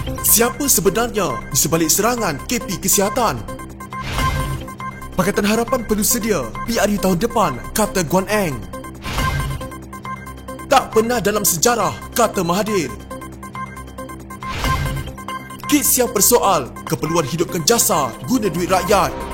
Siapa sebenarnya di sebalik serangan KP Kesihatan? Pakatan Harapan perlu sedia PRU tahun depan, kata Guan Eng. Tak pernah dalam sejarah, kata Mahathir. Kids yang persoal keperluan hidupkan jasa guna duit rakyat.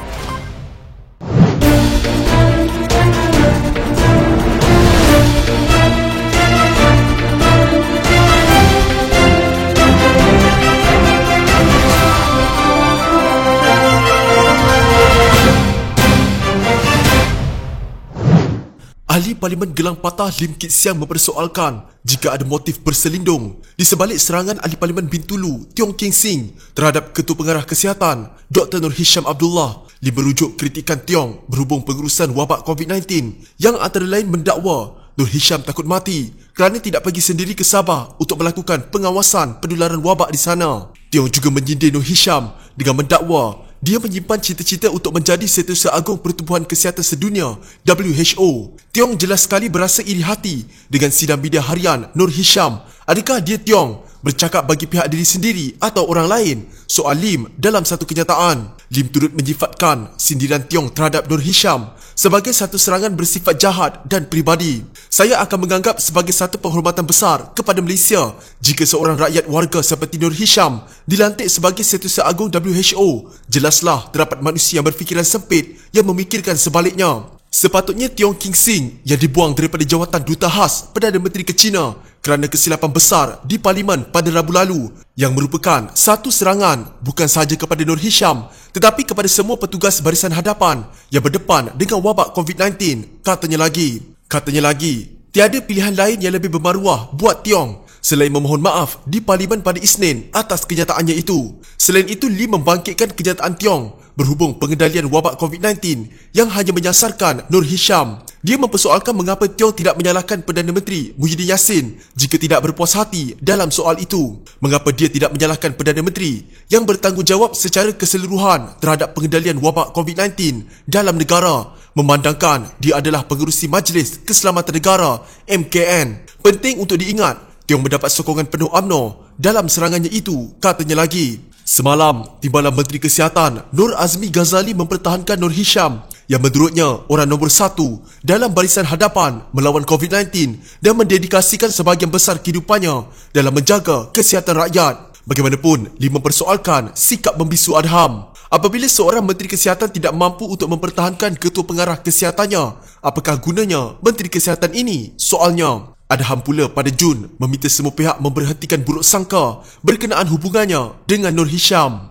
Ahli Parlimen Gelang Patah Lim Kit Siang mempersoalkan jika ada motif berselindung di sebalik serangan Ahli Parlimen Bintulu Tiong King Sing terhadap Ketua Pengarah Kesihatan Dr. Nur Hisham Abdullah. Lim merujuk kritikan Tiong berhubung pengurusan wabak COVID-19 yang antara lain mendakwa Nur Hisham takut mati kerana tidak pergi sendiri ke Sabah untuk melakukan pengawasan penularan wabak di sana. Tiong juga menyindir Nur Hisham dengan mendakwa dia menyimpan cita-cita untuk menjadi Setiausaha Agung Pertubuhan Kesihatan Sedunia WHO. Tiong jelas sekali berasa iri hati dengan sidang media harian Nur Hisham. Adakah dia Tiong bercakap bagi pihak diri sendiri atau orang lain? Soal Lim dalam satu kenyataan. Lim turut menyifatkan sindiran Tiong terhadap Nur Hisham sebagai satu serangan bersifat jahat dan peribadi. Saya akan menganggap sebagai satu penghormatan besar kepada Malaysia jika seorang rakyat warga seperti Nur Hisham dilantik sebagai Setiausaha Agung WHO. Jelaslah terdapat manusia yang berfikiran sempit yang memikirkan sebaliknya. Sepatutnya Tiong King Sing yang dibuang daripada jawatan Duta Khas Perdana Menteri ke China kerana kesilapan besar di Parlimen pada Rabu lalu yang merupakan satu serangan bukan sahaja kepada Nur Hisham tetapi kepada semua petugas barisan hadapan yang berdepan dengan wabak COVID-19. Katanya lagi, tiada pilihan lain yang lebih bermaruah buat Tiong selain memohon maaf di Parlimen pada Isnin atas kenyataannya itu. Selain itu, Lim membangkitkan kenyataan Tiong berhubung pengendalian wabak COVID-19 yang hanya menyasarkan Nur Hisham. Dia mempersoalkan mengapa Tiong tidak menyalahkan Perdana Menteri Muhyiddin Yassin jika tidak berpuas hati dalam soal itu. Mengapa dia tidak menyalahkan Perdana Menteri yang bertanggungjawab secara keseluruhan terhadap pengendalian wabak COVID-19 dalam negara, memandangkan dia adalah pengerusi Majlis Keselamatan Negara MKN. Penting untuk diingat, Tiong mendapat sokongan penuh UMNO dalam serangannya itu. Katanya lagi, semalam, Timbalan Menteri Kesihatan Nur Azmi Ghazali mempertahankan Nur Hisham yang menurutnya orang nombor satu dalam barisan hadapan melawan COVID-19 dan mendedikasikan sebahagian besar kehidupannya dalam menjaga kesihatan rakyat. Bagaimanapun, Lim mempersoalkan sikap membisu Adham. Apabila seorang Menteri Kesihatan tidak mampu untuk mempertahankan Ketua Pengarah Kesihatannya, apakah gunanya Menteri Kesihatan ini? Soalnya. Adham pula pada Jun meminta semua pihak memberhentikan buruk sangka berkenaan hubungannya dengan Nur Hisham.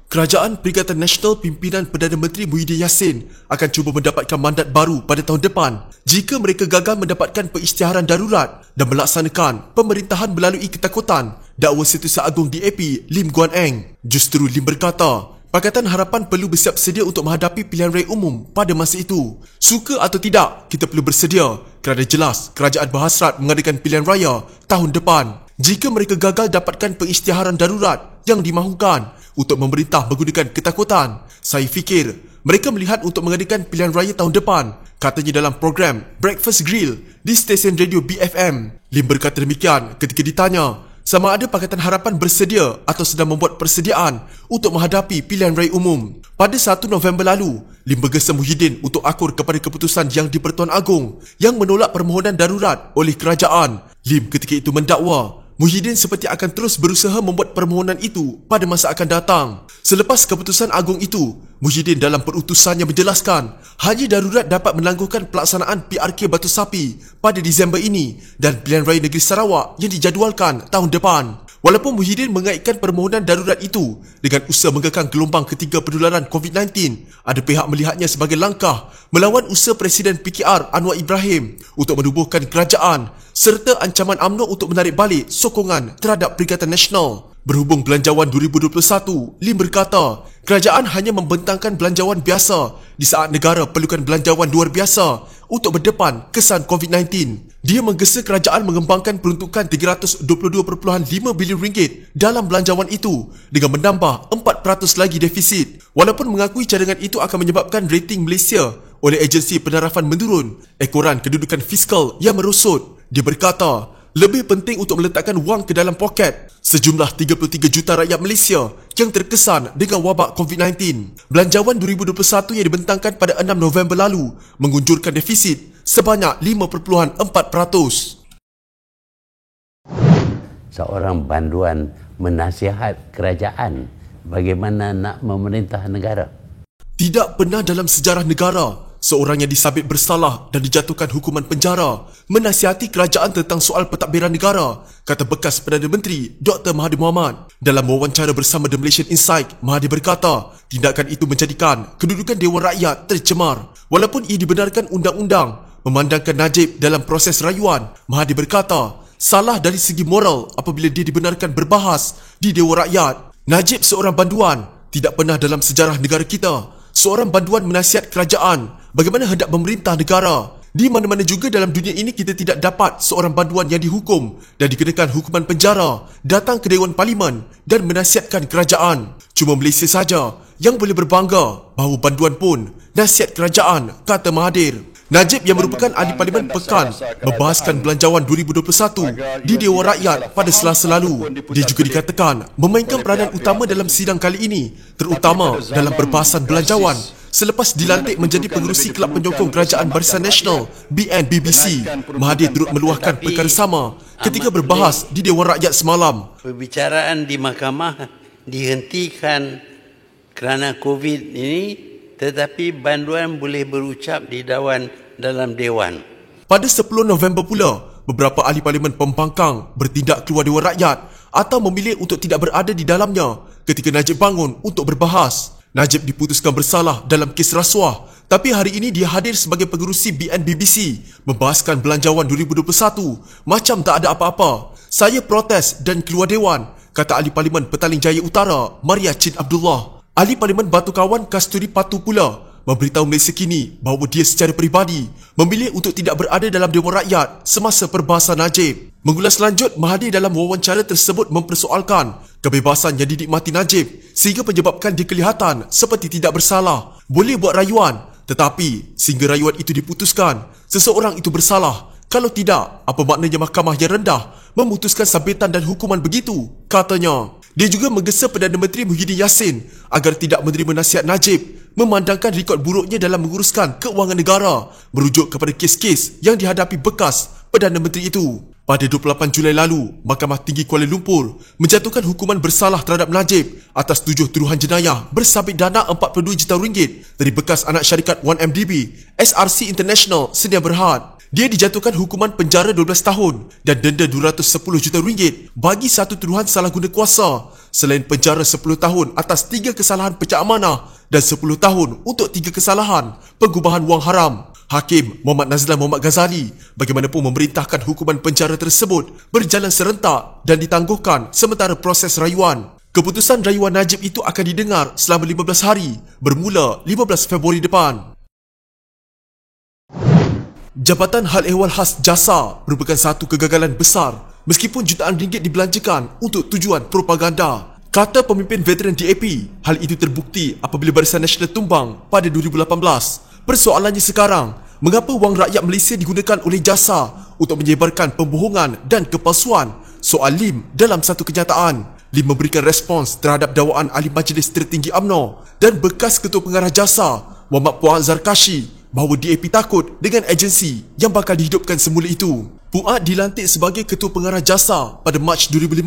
Kerajaan Perikatan Nasional pimpinan Perdana Menteri Muhyiddin Yassin akan cuba mendapatkan mandat baru pada tahun depan jika mereka gagal mendapatkan pengisytiharan darurat dan melaksanakan pemerintahan melalui ketakutan, dakwa Setiausaha Agung DAP Lim Guan Eng. Justru Lim berkata, Pakatan Harapan perlu bersiap sedia untuk menghadapi pilihan raya umum pada masa itu. Suka atau tidak, kita perlu bersedia kerana jelas kerajaan berhasrat mengadakan pilihan raya tahun depan. Jika mereka gagal dapatkan pengisytiharan darurat yang dimahukan untuk memerintah menggunakan ketakutan, saya fikir mereka melihat untuk mengadakan pilihan raya tahun depan, katanya dalam program Breakfast Grill di stesen radio BFM. Lim berkata demikian ketika ditanya sama ada Pakatan Harapan bersedia atau sedang membuat persediaan untuk menghadapi pilihan raya umum. Pada 1 November lalu, Lim bergesa Muhyiddin untuk akur kepada keputusan Yang di-Pertuan Agong yang menolak permohonan darurat oleh kerajaan. Lim ketika itu mendakwa Muhyiddin seperti akan terus berusaha membuat permohonan itu pada masa akan datang. Selepas keputusan Agong itu, Muhyiddin dalam perutusannya menjelaskan hanya darurat dapat menangguhkan pelaksanaan PRK Batu Sapi pada Disember ini dan pilihan raya negeri Sarawak yang dijadualkan tahun depan. Walaupun Muhyiddin mengaitkan permohonan darurat itu dengan usaha mengekang gelombang ketiga penularan COVID-19, ada pihak melihatnya sebagai langkah melawan usaha Presiden PKR Anwar Ibrahim untuk menubuhkan kerajaan serta ancaman UMNO untuk menarik balik sokongan terhadap Perikatan Nasional. Berhubung Belanjawan 2021, Lim berkata, kerajaan hanya membentangkan belanjawan biasa di saat negara perlukan belanjawan luar biasa untuk berdepan kesan COVID-19. Dia menggesa kerajaan mengembangkan peruntukan RM322.5 bilion dalam belanjawan itu dengan menambah 4% lagi defisit. Walaupun mengakui cadangan itu akan menyebabkan rating Malaysia oleh agensi penarafan menurun, ekoran kedudukan fiskal yang merosot. Dia berkata, Lebih penting untuk meletakkan wang ke dalam poket. Sejumlah 33 juta rakyat Malaysia yang terkesan dengan wabak COVID-19. Belanjawan 2021 yang dibentangkan pada 6 November lalu mengunjurkan defisit sebanyak 5.4%. Seorang banduan menasihat kerajaan bagaimana nak memerintah negara. Tidak pernah dalam sejarah negara seorang yang disabit bersalah dan dijatuhkan hukuman penjara menasihati kerajaan tentang soal pentadbiran negara, kata bekas Perdana Menteri Dr. Mahathir Mohamad. Dalam wawancara bersama The Malaysian Insight, Mahathir berkata, tindakan itu menjadikan kedudukan Dewan Rakyat tercemar. Walaupun ia dibenarkan undang-undang memandangkan Najib dalam proses rayuan, Mahathir berkata, salah dari segi moral apabila dia dibenarkan berbahas di Dewan Rakyat. Najib seorang banduan, tidak pernah dalam sejarah negara kita seorang banduan menasihat kerajaan bagaimana hendak memerintah negara. Di mana-mana juga dalam dunia ini kita tidak dapat seorang banduan yang dihukum dan dikenakan hukuman penjara datang ke Dewan Parlimen dan menasihatkan kerajaan. Cuma Malaysia saja yang boleh berbangga bahawa banduan pun nasihat kerajaan, kata Mahathir. Najib yang merupakan ahli Parlimen Pekan membahaskan belanjawan 2021 di Dewan Rakyat pada Selasa lalu. Dia juga dikatakan memainkan peranan utama dalam sidang kali ini, terutama dalam perbahasan belanjawan selepas dilantik menjadi pengerusi Kelab Penyokong Kerajaan Barisan Nasional BNBBC. Mahathir turut meluahkan perkara sama ketika berbahas di Dewan Rakyat semalam. Perbicaraan di mahkamah dihentikan kerana COVID ini, tetapi banduan boleh berucap di dalam Dewan. Pada 10 November pula, beberapa ahli Parlimen pembangkang bertindak keluar Dewan Rakyat atau memilih untuk tidak berada di dalamnya ketika Najib bangun untuk berbahas. Najib diputuskan bersalah dalam kes rasuah, tapi hari ini dia hadir sebagai pengerusi BNBBC membahaskan belanjawan 2021 macam tak ada apa-apa. Saya protes dan keluar Dewan, kata ahli Parlimen Petaling Jaya Utara, Maria Chin Abdullah. Ahli Parlimen Batu Kawan Kasturi Patu pula memberitahu Malaysia Kini bahawa dia secara peribadi memilih untuk tidak berada dalam Dewan Rakyat semasa perbahasan Najib. Mengulas lanjut, Mahathir dalam wawancara tersebut mempersoalkan kebebasan yang dinikmati Najib sehingga menyebabkan dia kelihatan seperti tidak bersalah. Boleh buat rayuan, tetapi sehingga rayuan itu diputuskan, seseorang itu bersalah. Kalau tidak, apa maknanya mahkamah yang rendah memutuskan sabitan dan hukuman begitu, katanya. Dia juga menggesa Perdana Menteri Muhyiddin Yassin agar tidak menerima nasihat Najib memandangkan rekod buruknya dalam menguruskan keuangan negara, merujuk kepada kes-kes yang dihadapi bekas Perdana Menteri itu. Pada 28 Julai lalu, Mahkamah Tinggi Kuala Lumpur menjatuhkan hukuman bersalah terhadap Najib atas 7 tuduhan jenayah bersabit dana RM42 juta dari bekas anak syarikat 1MDB, SRC International, Sedia Berhad. Dia dijatuhkan hukuman penjara 12 tahun dan denda RM210 juta bagi satu tuduhan salah guna kuasa, selain penjara 10 tahun atas 3 kesalahan pecah amanah dan 10 tahun untuk 3 kesalahan pengubahan wang haram. Hakim Muhammad Nazlan Muhammad Ghazali bagaimanapun memerintahkan hukuman penjara tersebut berjalan serentak dan ditangguhkan sementara proses rayuan. Keputusan rayuan Najib itu akan didengar selama 15 hari bermula 15 Februari depan. Jabatan Hal Ehwal Khas Jasa merupakan satu kegagalan besar meskipun jutaan ringgit dibelanjakan untuk tujuan propaganda, kata pemimpin veteran DAP. Hal itu terbukti apabila Barisan Nasional tumbang pada 2018. Persoalannya sekarang, mengapa wang rakyat Malaysia digunakan oleh Jasa untuk menyebarkan pembohongan dan kepalsuan? Soal Lim dalam satu kenyataan. Lim memberikan respons terhadap dakwaan Ahli Majlis Tertinggi UMNO dan bekas Ketua Pengarah Jasa Muhammad Puan Zarkashi bahawa DAP takut dengan agensi yang bakal dihidupkan semula itu. Puan dilantik sebagai Ketua Pengarah Jasa pada Mac 2015,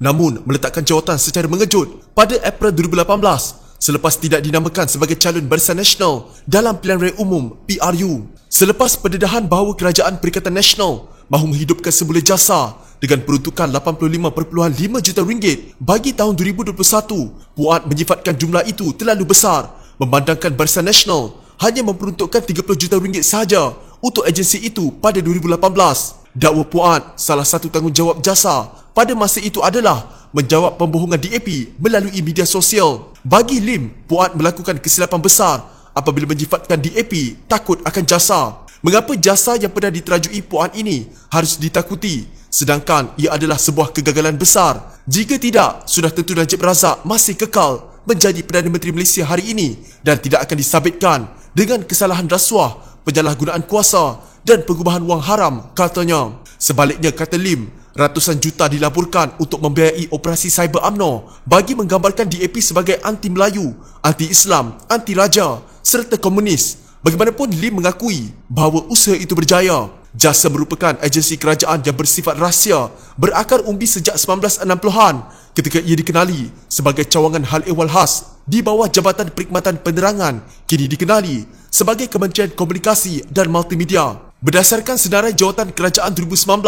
namun meletakkan jawatan secara mengejut pada April 2018 selepas tidak dinamakan sebagai calon Barisan Nasional dalam Pilihan Raya Umum PRU. Selepas pendedahan bahawa Kerajaan Perikatan Nasional mahu menghidupkan semula Jasa dengan peruntukan RM85.5 juta bagi tahun 2021, Puan menyifatkan jumlah itu terlalu besar memandangkan Barisan Nasional hanya memperuntukkan RM30 juta sahaja untuk agensi itu pada 2018. Dakwa Puan, salah satu tanggungjawab Jasa pada masa itu adalah menjawab pembohongan DAP melalui media sosial. Bagi Lim, Puan melakukan kesilapan besar apabila menyifatkan DAP takut akan Jasa. Mengapa Jasa yang pernah diterajui Puan ini harus ditakuti sedangkan ia adalah sebuah kegagalan besar? Jika tidak, sudah tentu Najib Razak masih kekal menjadi Perdana Menteri Malaysia hari ini dan tidak akan disabitkan dengan kesalahan rasuah, penyalahgunaan kuasa dan pengubahan wang haram, katanya. Sebaliknya, kata Lim, ratusan juta dilaburkan untuk membiayai operasi cyber UMNO bagi menggambarkan DAP sebagai anti-Melayu, anti-Islam, anti-Raja serta komunis. Bagaimanapun, Lim mengakui bahawa usaha itu berjaya. JASA merupakan agensi kerajaan yang bersifat rahsia berakar umbi sejak 1960-an ketika ia dikenali sebagai cawangan hal ehwal khas di bawah Jabatan Perkhidmatan Penerangan, kini dikenali sebagai Kementerian Komunikasi dan Multimedia. Berdasarkan senarai jawatan kerajaan 2019,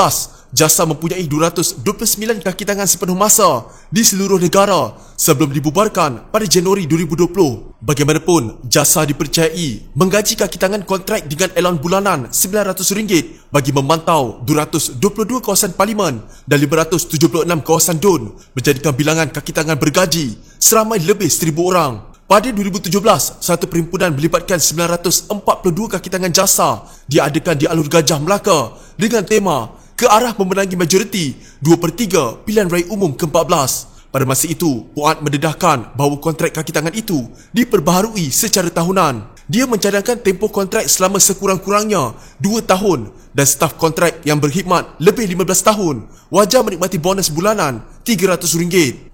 JASA mempunyai 229 kaki tangan sepenuh masa di seluruh negara sebelum dibubarkan pada Januari 2020. Bagaimanapun, JASA dipercayai menggaji kaki tangan kontrak dengan allowance bulanan RM900 bagi memantau 222 kawasan parlimen dan 576 kawasan DUN, menjadikan bilangan kaki tangan bergaji seramai lebih 1,000 orang. Pada 2017, satu perhimpunan melibatkan 942 kaki tangan JASA diadakan di Alur Gajah, Melaka dengan tema Ke Arah Memenangi Majoriti 2/3 Pilihan Raya Umum ke-14. Pada masa itu, Puan mendedahkan bahawa kontrak kaki tangan itu diperbaharui secara tahunan. Dia mencadangkan tempoh kontrak selama sekurang-kurangnya 2 tahun dan staf kontrak yang berkhidmat lebih 15 tahun wajar menikmati bonus bulanan RM300.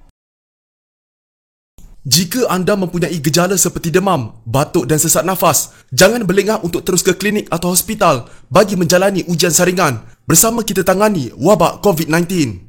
Jika anda mempunyai gejala seperti demam, batuk dan sesak nafas, jangan berlengah untuk terus ke klinik atau hospital bagi menjalani ujian saringan. Bersama kita tangani wabak COVID-19.